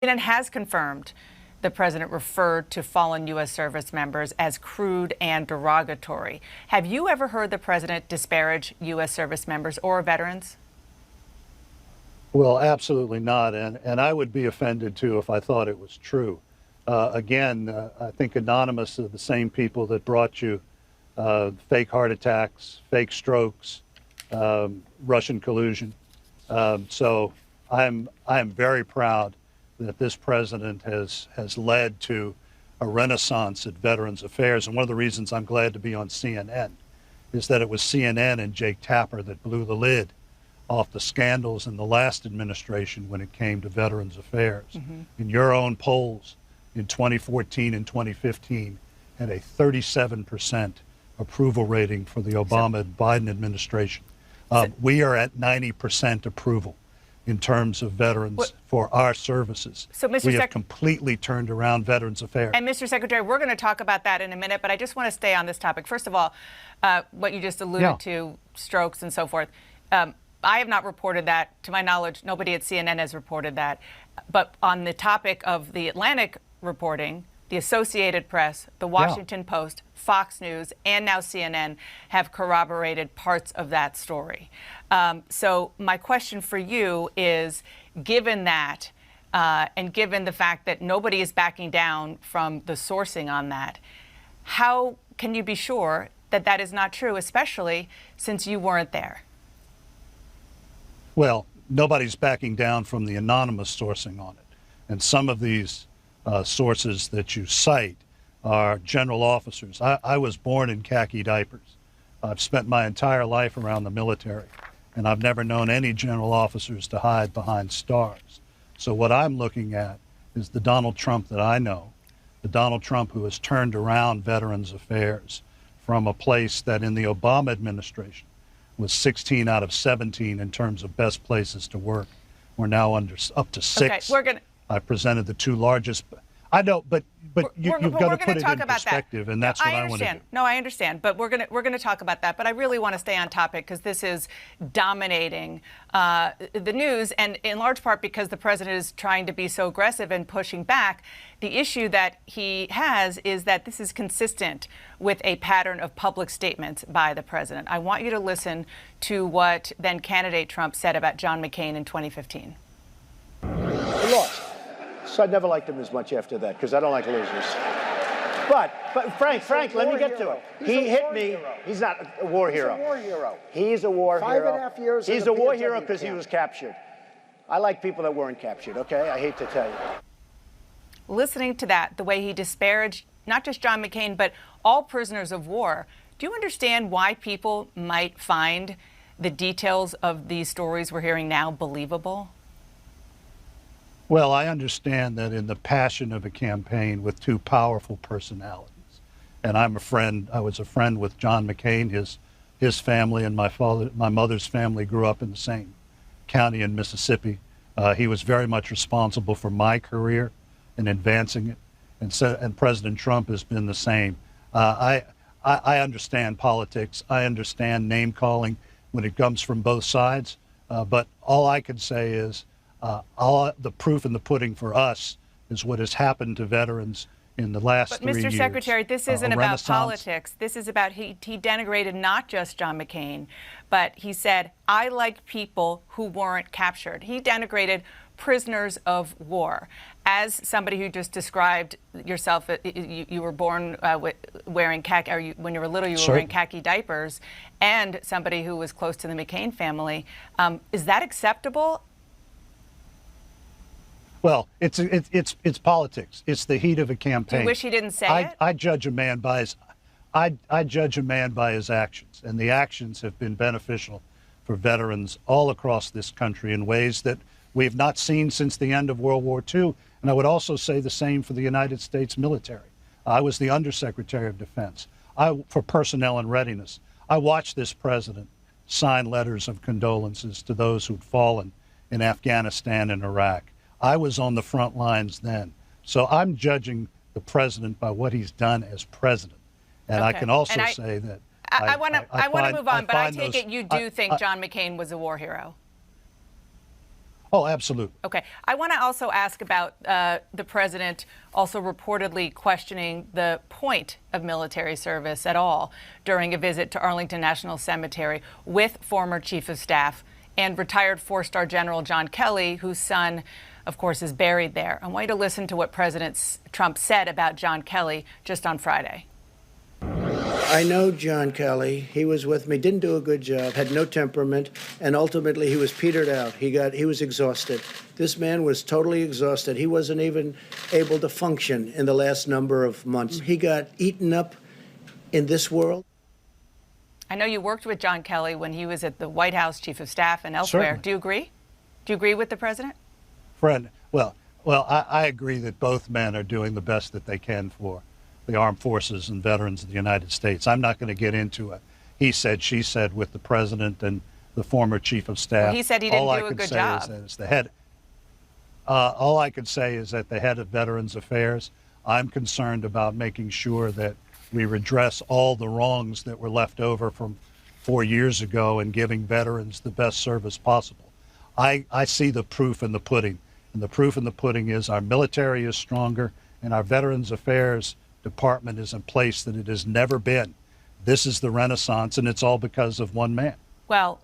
CNN has confirmed the president referred to fallen U.S. service members as crude and derogatory. Have you ever heard the president disparage U.S. service members or veterans? Well, absolutely not. And I would be offended, too, if I thought it was true. I think anonymous are the same people that brought you fake heart attacks, fake strokes, Russian collusion. So I am very proud that this president has led to a renaissance at Veterans Affairs. And one of the reasons I'm glad to be on CNN is that it was CNN and Jake Tapper that blew the lid off the scandals in the last administration when it came to Veterans Affairs. Mm-hmm. In your own polls in 2014 and 2015 had a 37% approval rating for the Obama and Biden administration. We are at 90% approval in terms of veterans for our services. So, we have completely turned around Veterans Affairs. And Mr. Secretary, we're going to talk about that in a minute, but I just want to stay on this topic. First of all, what you just alluded to, strokes and so forth. I have not reported that. To my knowledge, nobody at CNN has reported that. But on the topic of the Atlantic reporting, the Associated Press, the Washington Post, Fox News, and now CNN have corroborated parts of that story. So my question for you is, given that, and given the fact that nobody is backing down from the sourcing on that, how can you be sure that that is not true, especially since you weren't there? Well, nobody's backing down from the anonymous sourcing on it. And some of these sources that you cite are general officers. I was born in khaki diapers. I've spent my entire life around the military, and I've never known any general officers to hide behind stars. So what I'm looking at is the Donald Trump that I know, the Donald Trump who has turned around Veterans Affairs from a place that in the Obama administration was 16 out of 17 in terms of best places to work. We're now up to 6. Okay, I presented the 2 largest. I know, but you've got to put it in perspective, and that's what I want to do. No, I understand, but we're going to talk about that. But I really want to stay on topic because this is dominating the news, and in large part because the president is trying to be so aggressive and pushing back. The issue that he has is that this is consistent with a pattern of public statements by the president. I want you to listen to what then candidate Trump said about John McCain in 2015. He lost. So I never liked him as much after that because I don't like losers. But Frank, let me get to it. He hit me. He's not a war hero. He's a war hero. He's a war hero. 5.5 years. He's a war hero because he was captured. I like people that weren't captured, okay? I hate to tell you. Listening to that, the way he disparaged not just John McCain, but all prisoners of war, do you understand why people might find the details of these stories we're hearing now believable? Well, I understand that in the passion of a campaign with 2 powerful personalities, and I was a friend with John McCain, his family and my mother's family grew up in the same county in Mississippi. He was very much responsible for my career in advancing it, and President Trump has been the same. I understand politics. I understand name calling when it comes from both sides, but all I can say is all the proof in the pudding for us is what has happened to veterans in the last 3 years. But Mr. Secretary, this isn't about politics. This is about he denigrated not just John McCain, but he said, I like people who weren't captured. He denigrated prisoners of war. As somebody who just described yourself, you were born wearing khaki, or when you were little, you were wearing khaki diapers, and somebody who was close to the McCain family. Is that acceptable? Well, it's politics. It's the heat of a campaign. Do you wish he didn't say it? I judge a man by his actions, and the actions have been beneficial for veterans all across this country in ways that we have not seen since the end of World War II. And I would also say the same for the United States military. I was the Undersecretary of Defense for Personnel and Readiness. I watched this president sign letters of condolences to those who'd fallen in Afghanistan and Iraq. I was on the front lines then. So I'm judging the president by what he's done as president. And I can also say that I want to move on, but I take it you do think John McCain was a war hero. Oh, absolutely. Okay. I want to also ask about the president also reportedly questioning the point of military service at all during a visit to Arlington National Cemetery with former Chief of Staff and retired four-star General John Kelly, whose son, of course, is buried there. I want you to listen to what President Trump said about John Kelly just on Friday. I know John Kelly. He was with me, didn't do a good job, had no temperament, and ultimately he was petered out. He was exhausted. This man was totally exhausted. He wasn't even able to function in the last number of months. He got eaten up in this world. I know you worked with John Kelly when he was at the White House, Chief of Staff, and elsewhere. Certainly. Do you agree? Do you agree with the president? Friend, well, I agree that both men are doing the best that they can for the armed forces and veterans of the United States. I'm not going to get into it. He said, she said with the president and the former chief of staff. Well, he said he didn't do a good job. All I could say is that the head of Veterans Affairs, I'm concerned about making sure that we redress all the wrongs that were left over from 4 years ago and giving veterans the best service possible. I see the proof in the pudding, and the proof in the pudding is our military is stronger and our Veterans Affairs Department is in place that it has never been. This is the Renaissance, and it's all because of one man. Well,